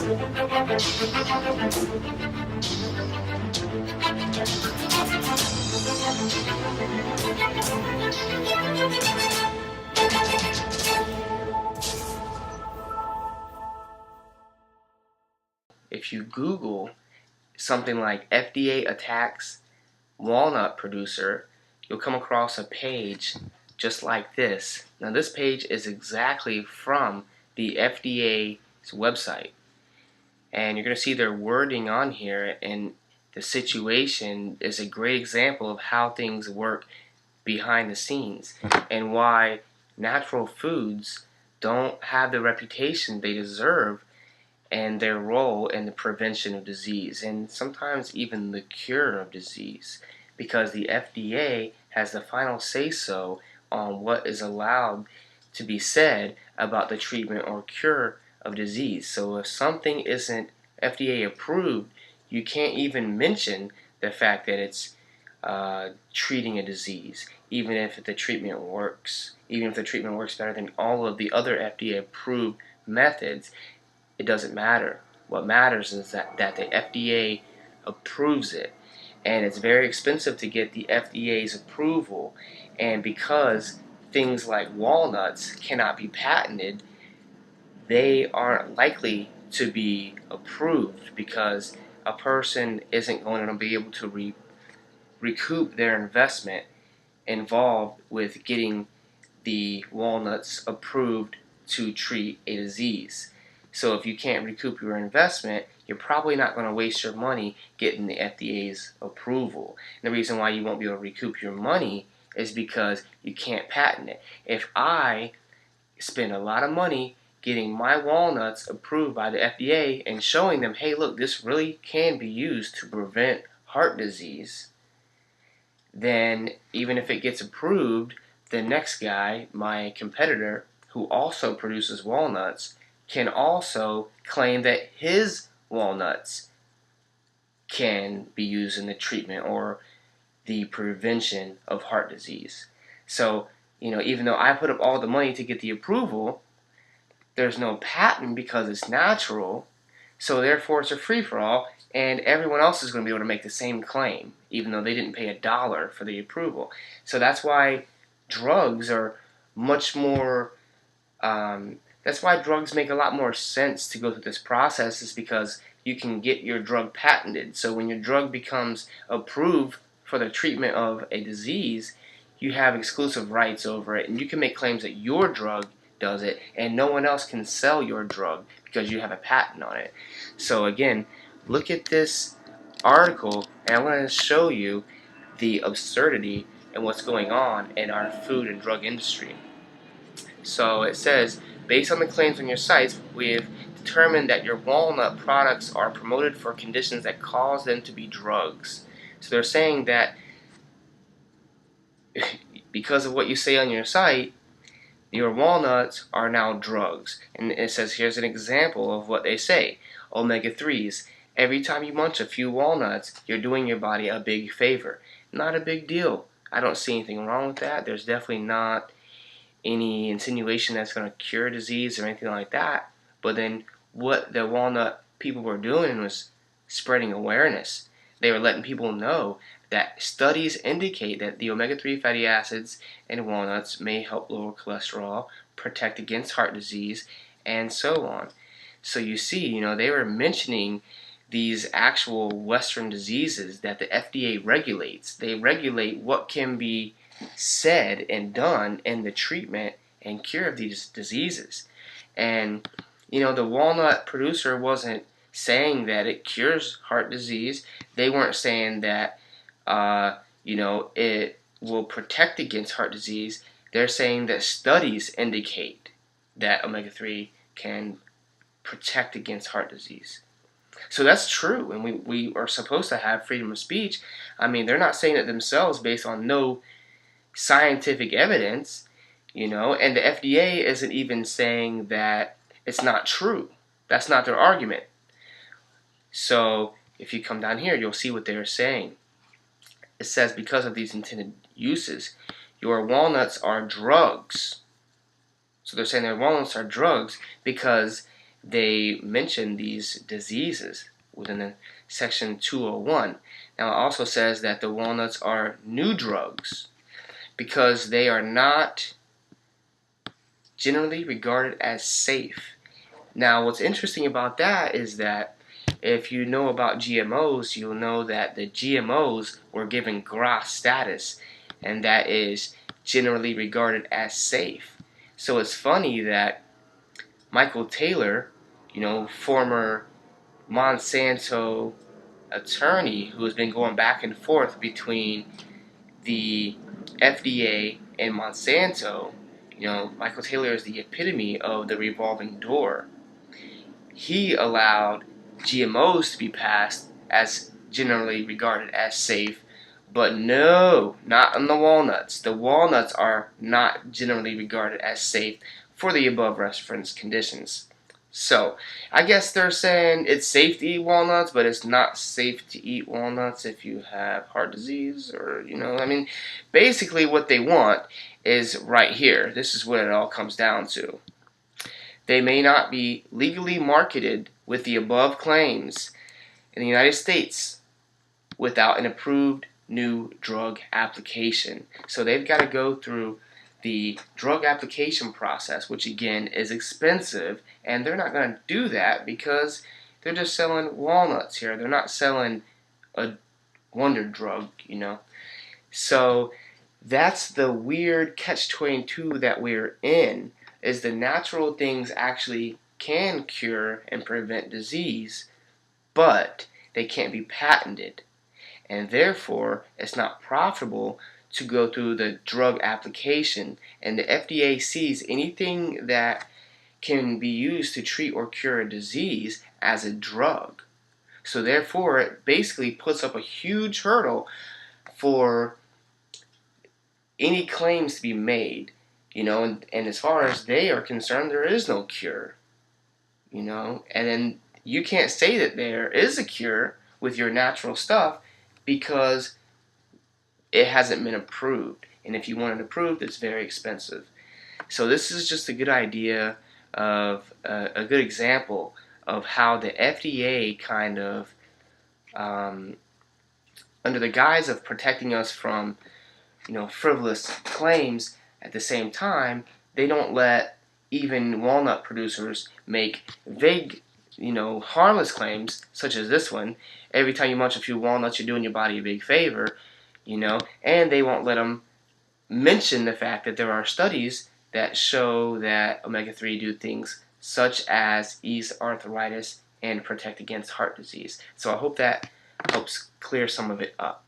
If you Google something like FDA attacks walnut producer, you'll come across a page just like this. Now this page is exactly from the FDA's website, and you're going to see their wording on here, and the situation is a great example of how things work behind the scenes and why natural foods don't have the reputation they deserve and their role in the prevention of disease and sometimes even the cure of disease, because the FDA has the final say-so on what is allowed to be said about the treatment or cure of disease. So if something isn't FDA approved, you can't even mention the fact that it's treating a disease, even if the treatment works. Even if the treatment works better than all of the other FDA approved methods, it doesn't matter. What matters is that the FDA approves it. And it's very expensive to get the FDA's approval. And because things like walnuts cannot be patented, they aren't likely to be approved because a person isn't going to be able to recoup their investment involved with getting the walnuts approved to treat a disease. So if you can't recoup your investment, you're probably not going to waste your money getting the FDA's approval. And the reason why you won't be able to recoup your money is because you can't patent it. If I spend a lot of money getting my walnuts approved by the FDA and showing them, hey, look, this really can be used to prevent heart disease, then even if it gets approved, the next guy, my competitor, who also produces walnuts, can also claim that his walnuts can be used in the treatment or the prevention of heart disease. So, even though I put up all the money to get the approval, there's no patent because it's natural, so therefore it's a free-for-all, and everyone else is going to be able to make the same claim, even though they didn't pay $1 for the approval. So that's why drugs are much more, that's why drugs make a lot more sense to go through this process, is because you can get your drug patented. So when your drug becomes approved for the treatment of a disease, you have exclusive rights over it, and you can make claims that your drug does it, and no one else can sell your drug because you have a patent on it. So again, look at this article, and I'm going to show you the absurdity and what's going on in our food and drug industry. So it says, based on the claims on your sites, we have determined that your walnut products are promoted for conditions that cause them to be drugs. So they're saying that because of what you say on your site, your walnuts are now drugs. And it says, here's an example of what they say. Omega-3s. Every time you munch a few walnuts, you're doing your body a big favor. Not a big deal. I don't see anything wrong with that. There's definitely not any insinuation that's going to cure disease or anything like that. But then what the walnut people were doing was spreading awareness. They were letting people know that studies indicate that the omega-3 fatty acids in walnuts may help lower cholesterol, protect against heart disease, and so on. So you see, they were mentioning these actual Western diseases that the FDA regulates. They regulate what can be said and done in the treatment and cure of these diseases. And, the walnut producer wasn't saying that it cures heart disease. They weren't saying that it will protect against heart disease. They're saying that studies indicate that omega-3 can protect against heart disease. So that's true, and we are supposed to have freedom of speech. I mean, they're not saying it themselves based on no scientific evidence, and the FDA isn't even saying that it's not true. That's not their argument. So if you come down here, you'll see what they're saying. It says, because of these intended uses, your walnuts are drugs. So they're saying their walnuts are drugs because they mention these diseases within the section 201. Now it also says that the walnuts are new drugs because they are not generally regarded as safe. Now what's interesting about that is that if you know about GMOs, you'll know that the GMOs were given GRAS status, and that is generally regarded as safe. So it's funny that Michael Taylor, former Monsanto attorney who has been going back and forth between the FDA and Monsanto, Michael Taylor is the epitome of the revolving door. He allowed GMOs to be passed as generally regarded as safe, but no, not on the walnuts. The walnuts are not generally regarded as safe for the above referenced conditions. So, I guess they're saying it's safe to eat walnuts, but it's not safe to eat walnuts if you have heart disease or, basically what they want is right here. This is what it all comes down to. They may not be legally marketed with the above claims in the United States without an approved new drug application. So they've got to go through the drug application process, which again is expensive, and they're not going to do that because they're just selling walnuts here. They're not selling a wonder drug, So that's the weird catch-22 that we're in, is the natural things actually can cure and prevent disease, but they can't be patented. And therefore, it's not profitable to go through the drug application. And the FDA sees anything that can be used to treat or cure a disease as a drug. So therefore, it basically puts up a huge hurdle for any claims to be made. And as far as they are concerned, there is no cure. And then you can't say that there is a cure with your natural stuff because it hasn't been approved. And if you want it approved, it's very expensive. So this is just a good idea of a good example of how the FDA kind of, under the guise of protecting us from, frivolous claims, at the same time, they don't let even walnut producers make vague, harmless claims, such as this one. Every time you munch a few walnuts, you're doing your body a big favor, and they won't let them mention the fact that there are studies that show that omega-3 do things such as ease arthritis and protect against heart disease. So I hope that helps clear some of it up.